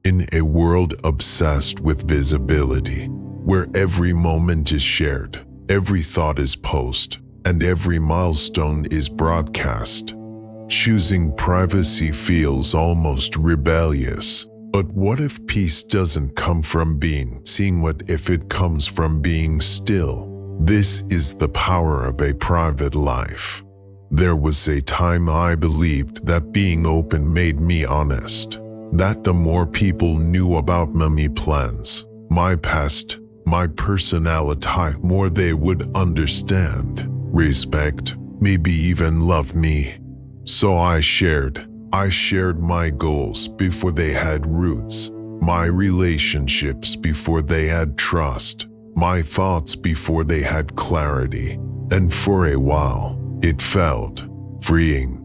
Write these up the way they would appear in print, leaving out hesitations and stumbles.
In a world obsessed with visibility, where every moment is shared, every thought is posted, and every milestone is broadcast, choosing privacy feels almost rebellious. But what if peace doesn't come from being seen? What if it comes from being still? This is the power of a private life. There was a time I believed that being open made me honest, that the more people knew about my plans, my past, my personality, more they would understand, respect, maybe even love me. So I shared my goals before they had roots, my relationships before they had trust, my thoughts before they had clarity. And for a while, it felt freeing,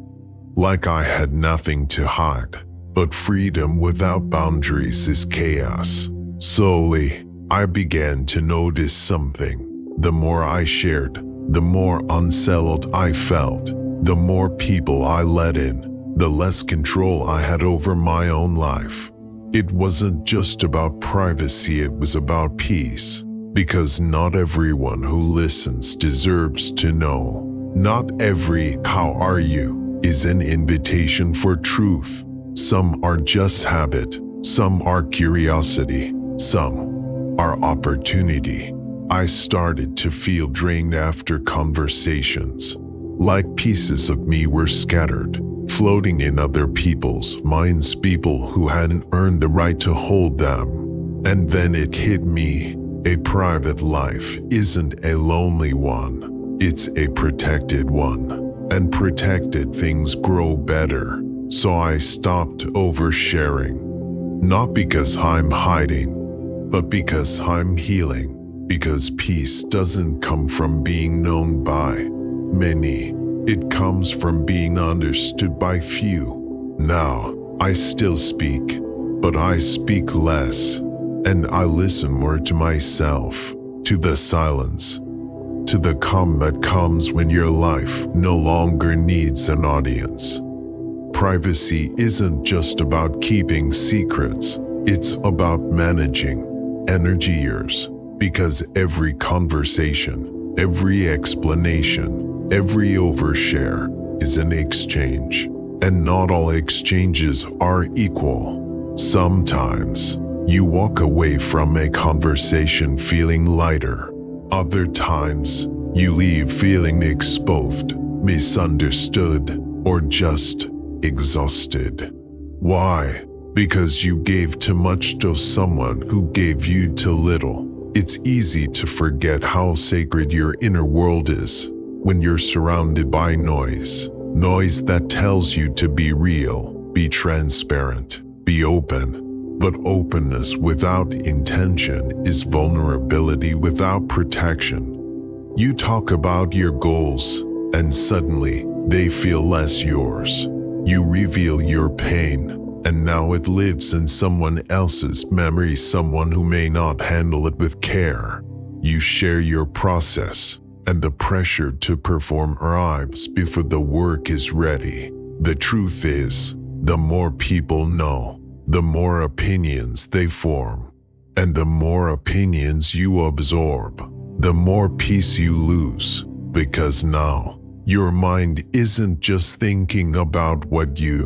like I had nothing to hide. But freedom without boundaries is chaos. Slowly, I began to notice something. The more I shared, the more unsettled I felt. The more people I let in, the less control I had over my own life. It wasn't just about privacy, it was about peace. Because not everyone who listens deserves to know. Not every "how are you" is an invitation for truth. Some are just habit, some are curiosity, some are opportunity. I started to feel drained after conversations, like pieces of me were scattered, floating in other people's minds, people who hadn't earned the right to hold them. And then it hit me, a private life isn't a lonely one, it's a protected one. And protected things grow better. So I stopped oversharing. Not because I'm hiding, but because I'm healing. Because peace doesn't come from being known by many. It comes from being understood by few. Now, I still speak, but I speak less. And I listen more to myself, to the silence, to the calm that comes when your life no longer needs an audience. Privacy isn't just about keeping secrets, it's about managing energy years. Because every conversation, every explanation, every overshare is an exchange. And not all exchanges are equal. Sometimes, you walk away from a conversation feeling lighter. Other times, you leave feeling exposed, misunderstood, or just exhausted. Why? Because you gave too much to someone who gave you too little. It's easy to forget how sacred your inner world is when you're surrounded by noise. Noise that tells you to be real, be transparent, be open. But openness without intention is vulnerability without protection. You talk about your goals, and suddenly they feel less yours. You reveal your pain, and now it lives in someone else's memory, someone who may not handle it with care. You share your process, and the pressure to perform arrives before the work is ready. The truth is, the more people know, the more opinions they form. And the more opinions you absorb, the more peace you lose. Because now, your mind isn't just thinking about what you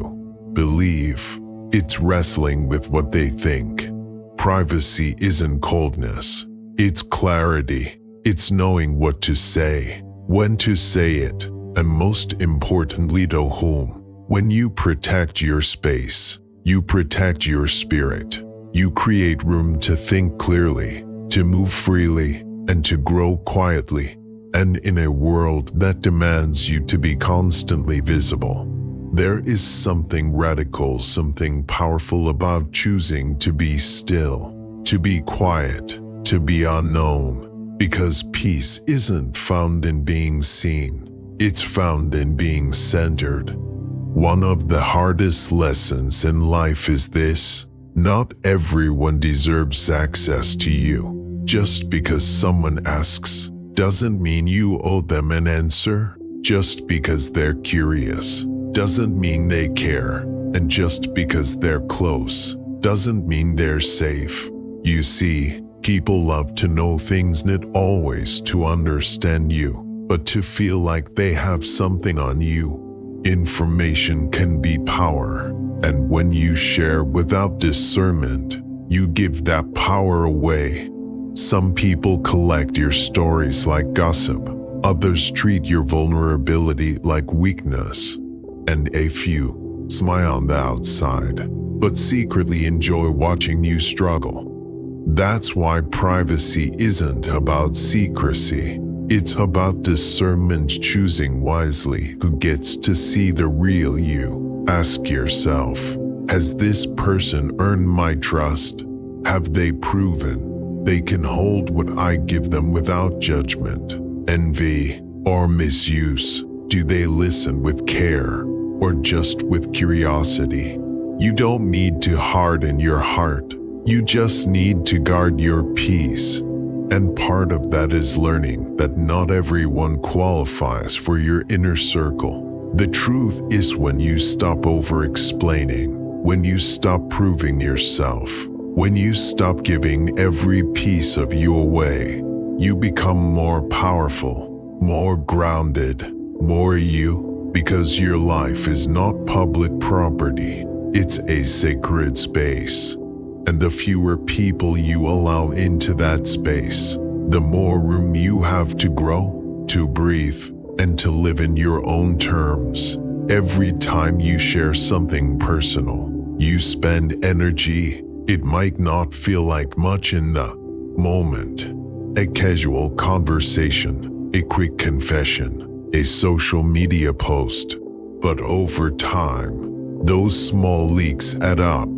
believe, it's wrestling with what they think. Privacy isn't coldness, it's clarity. It's knowing what to say, when to say it, and most importantly to whom. When you protect your space, you protect your spirit. You create room to think clearly, to move freely, and to grow quietly. And in a world that demands you to be constantly visible, there is something radical, something powerful about choosing to be still, to be quiet, to be unknown. Because peace isn't found in being seen, it's found in being centered. One of the hardest lessons in life is this: not everyone deserves access to you. Just because someone asks, doesn't mean you owe them an answer. Just because they're curious, doesn't mean they care. And just because they're close, doesn't mean they're safe. You see, people love to know things, not always to understand you, but to feel like they have something on you. Information can be power, and when you share without discernment, you give that power away. Some people collect your stories like gossip, others treat your vulnerability like weakness, and a few smile on the outside, but secretly enjoy watching you struggle. That's why privacy isn't about secrecy. It's about discernment, choosing wisely who gets to see the real you. Ask yourself, has this person earned my trust? Have they proven they can hold what I give them without judgment, envy, or misuse? Do they listen with care or just with curiosity? You don't need to harden your heart. You just need to guard your peace. And part of that is learning that not everyone qualifies for your inner circle. The truth is, when you stop over-explaining, when you stop proving yourself, when you stop giving every piece of you away, you become more powerful, more grounded, more you, because your life is not public property. It's a sacred space. And the fewer people you allow into that space, the more room you have to grow, to breathe, and to live in your own terms. Every time you share something personal, you spend energy. It might not feel like much in the moment. A casual conversation, a quick confession, a social media post. But over time, those small leaks add up.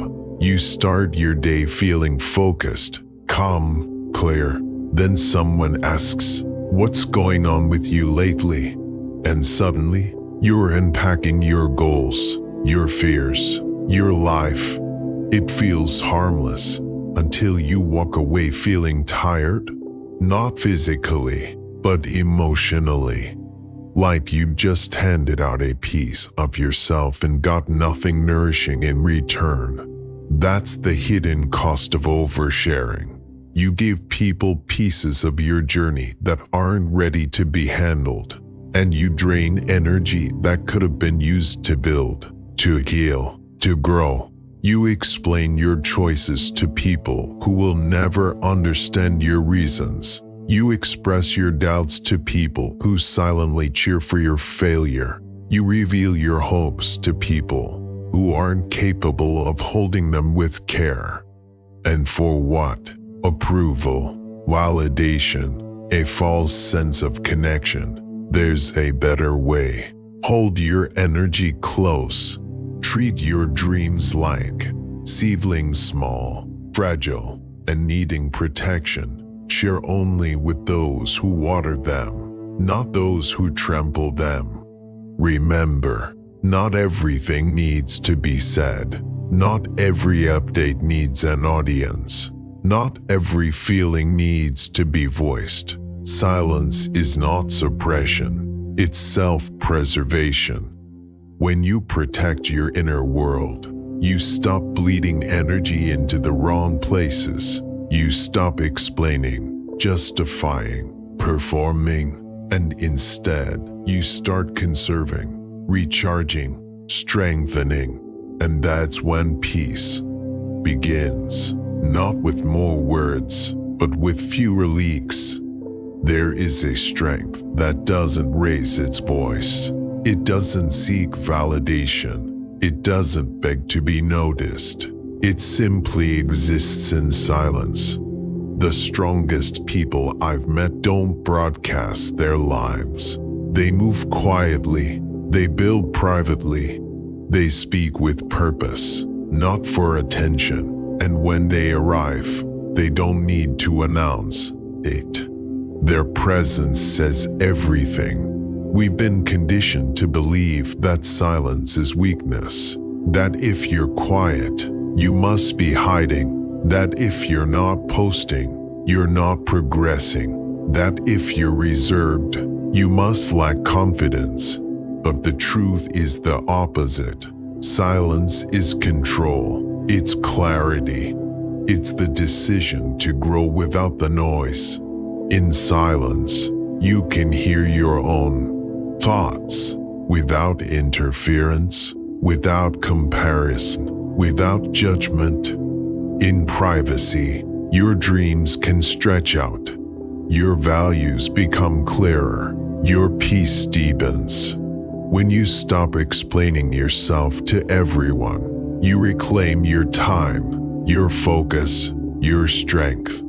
You start your day feeling focused, calm, clear. Then someone asks, "What's going on with you lately?" And suddenly, you're unpacking your goals, your fears, your life. It feels harmless until you walk away feeling tired, not physically, but emotionally. Like you just handed out a piece of yourself and got nothing nourishing in return. That's the hidden cost of oversharing. You give people pieces of your journey that aren't ready to be handled, and you drain energy that could have been used to build, to heal, to grow. You explain your choices to people who will never understand your reasons. You express your doubts to people who silently cheer for your failure. You reveal your hopes to people who aren't capable of holding them with care. And for what? Approval, validation, a false sense of connection. There's a better way. Hold your energy close. Treat your dreams like seedlings, small, fragile, and needing protection. Share only with those who water them, not those who trample them. Remember, not everything needs to be said. Not every update needs an audience. Not every feeling needs to be voiced. Silence is not suppression. It's self-preservation. When you protect your inner world, you stop bleeding energy into the wrong places. You stop explaining, justifying, performing, and instead, you start conserving, recharging, strengthening. And that's when peace begins, not with more words, but with fewer leaks. There is a strength that doesn't raise its voice. It doesn't seek validation. It doesn't beg to be noticed. It simply exists in silence. The strongest people I've met don't broadcast their lives. They move quietly. They build privately. They speak with purpose, not for attention. And when they arrive, they don't need to announce it. Their presence says everything. We've been conditioned to believe that silence is weakness, that if you're quiet, you must be hiding, that if you're not posting, you're not progressing, that if you're reserved, you must lack confidence. But the truth is the opposite. Silence is control. It's clarity. It's the decision to grow without the noise. In silence, you can hear your own thoughts without interference, without comparison, without judgment. In privacy, your dreams can stretch out. Your values become clearer. Your peace deepens. When you stop explaining yourself to everyone, you reclaim your time, your focus, your strength.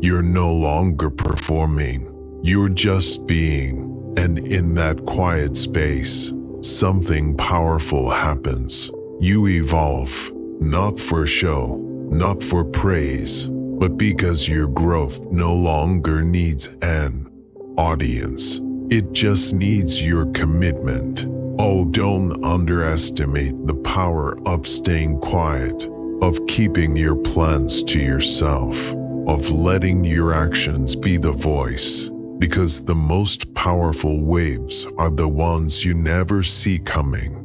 You're no longer performing. You're just being. And in that quiet space, something powerful happens. You evolve, not for show, not for praise, but because your growth no longer needs an audience. It just needs your commitment. Oh, don't underestimate the power of staying quiet, of keeping your plans to yourself, of letting your actions be the voice. Because the most powerful waves are the ones you never see coming.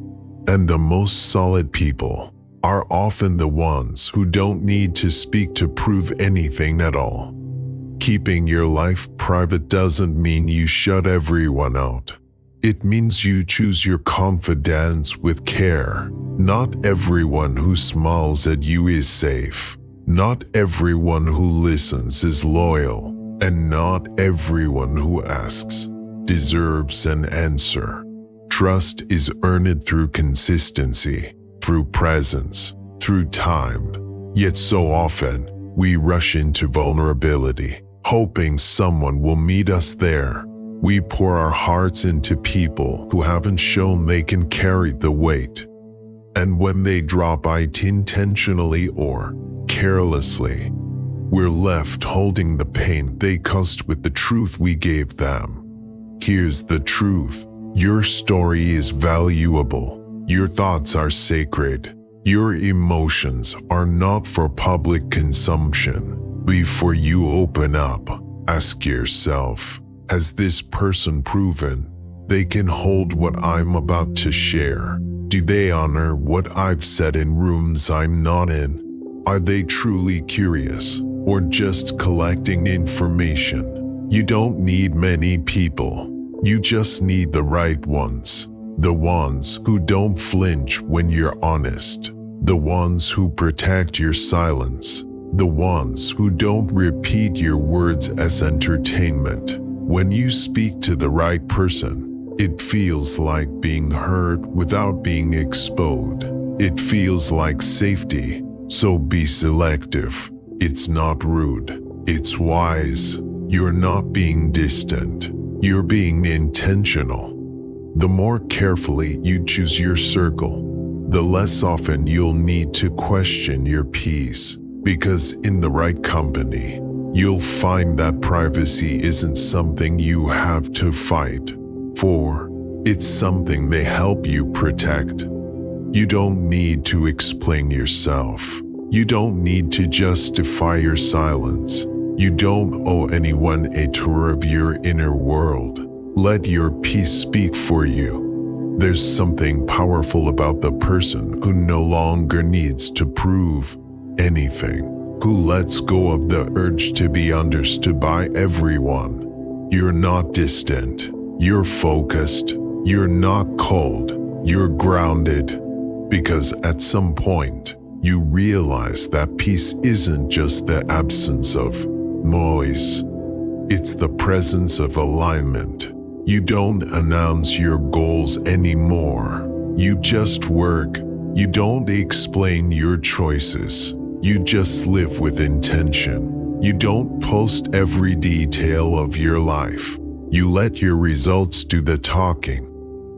And the most solid people are often the ones who don't need to speak to prove anything at all. Keeping your life private doesn't mean you shut everyone out. It means you choose your confidants with care. Not everyone who smiles at you is safe. Not everyone who listens is loyal. And not everyone who asks deserves an answer. Trust is earned through consistency, through presence, through time. Yet so often, we rush into vulnerability, hoping someone will meet us there. We pour our hearts into people who haven't shown they can carry the weight. And when they drop it intentionally or carelessly, we're left holding the pain they caused with the truth we gave them. Here's the truth. Your story is valuable. Your thoughts are sacred. Your emotions are not for public consumption. Before you open up, ask yourself, has this person proven they can hold what I'm about to share? Do they honor what I've said in rooms I'm not in? Are they truly curious? Or just collecting information? You don't need many people. You just need the right ones. The ones who don't flinch when you're honest. The ones who protect your silence. The ones who don't repeat your words as entertainment. When you speak to the right person, it feels like being heard without being exposed. It feels like safety, so be selective. It's not rude, it's wise. You're not being distant, you're being intentional. The more carefully you choose your circle, the less often you'll need to question your peace. Because in the right company, you'll find that privacy isn't something you have to fight for. It's something they help you protect. You don't need to explain yourself. You don't need to justify your silence. You don't owe anyone a tour of your inner world. Let your peace speak for you. There's something powerful about the person who no longer needs to prove anything, who lets go of the urge to be understood by everyone. You're not distant. You're focused. You're not cold. You're grounded. Because at some point, you realize that peace isn't just the absence of noise. It's the presence of alignment. You don't announce your goals anymore. You just work. You don't explain your choices. You just live with intention. You don't post every detail of your life. You let your results do the talking.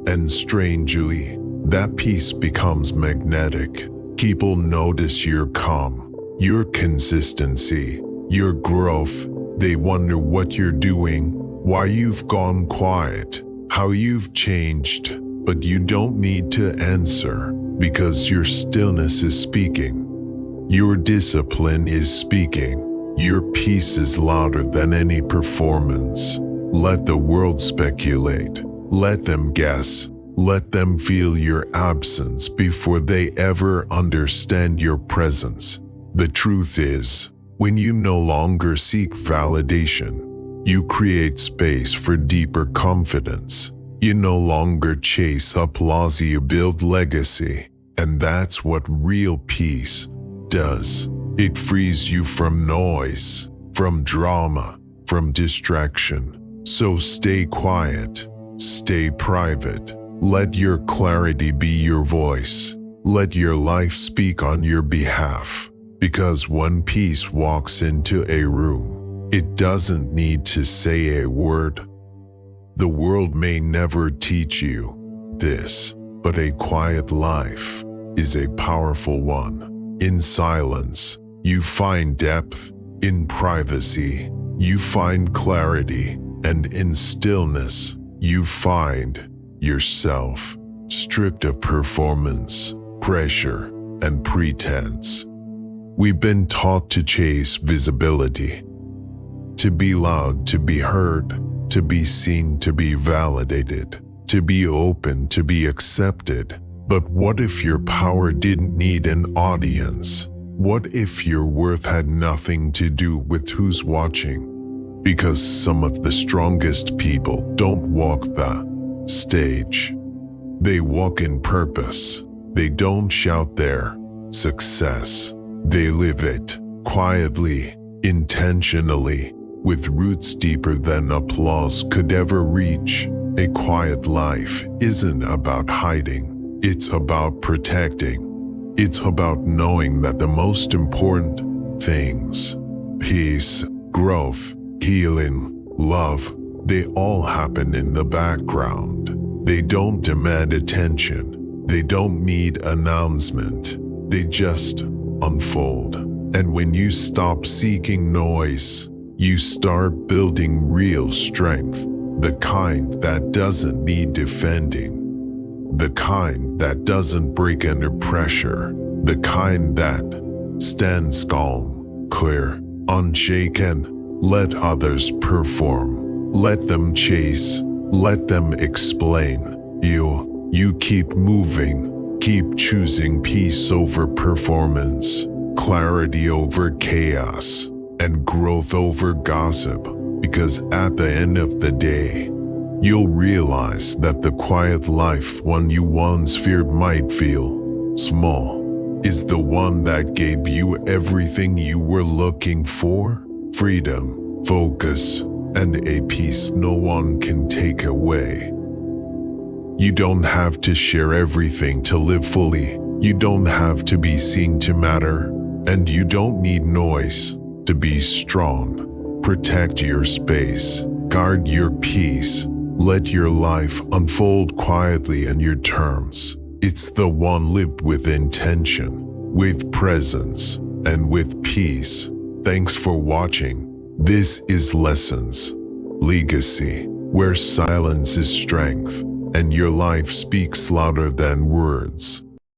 And strangely, that peace becomes magnetic. People notice your calm, your consistency, your growth. They wonder what you're doing, why you've gone quiet, how you've changed. But you don't need to answer, because your stillness is speaking. Your discipline is speaking. Your peace is louder than any performance. Let the world speculate. Let them guess. Let them feel your absence before they ever understand your presence. The truth is, when you no longer seek validation, you create space for deeper confidence. You no longer chase applause, you build legacy. And that's what real peace does. It frees you from noise, from drama, from distraction. So stay quiet, stay private. Let your clarity be your voice. Let your life speak on your behalf. Because when peace walks into a room, it doesn't need to say a word. The world may never teach you this, but a quiet life is a powerful one. In silence, you find depth. In privacy, you find clarity. And in stillness, you find yourself, stripped of performance, pressure, and pretense. We've been taught to chase visibility, to be loud, to be heard, to be seen, to be validated, to be open, to be accepted. But what if your power didn't need an audience? What if your worth had nothing to do with who's watching? Because some of the strongest people don't walk the stage. They walk in purpose. They don't shout their success. They live it quietly, intentionally, with roots deeper than applause could ever reach. A quiet life isn't about hiding. It's about protecting. It's about knowing that the most important things, peace, growth, healing, love, they all happen in the background. They don't demand attention. They don't need announcement. They just unfold. And when you stop seeking noise, you start building real strength, the kind that doesn't need defending, the kind that doesn't break under pressure, the kind that stands calm, clear, unshaken. Let others perform. Let them chase. Let them explain. You keep moving. Keep choosing peace over performance, clarity over chaos, and growth over gossip. Because at the end of the day, you'll realize that the quiet life one you once feared might feel small is the one that gave you everything you were looking for: freedom, focus, and a peace no one can take away. You don't have to share everything to live fully. You don't have to be seen to matter. And you don't need noise to be strong. Protect your space. Guard your peace. Let your life unfold quietly on your terms. It's the one lived with intention, with presence, and with peace. Thanks for watching. This is Lessons, Legacy, where silence is strength, and your life speaks louder than words.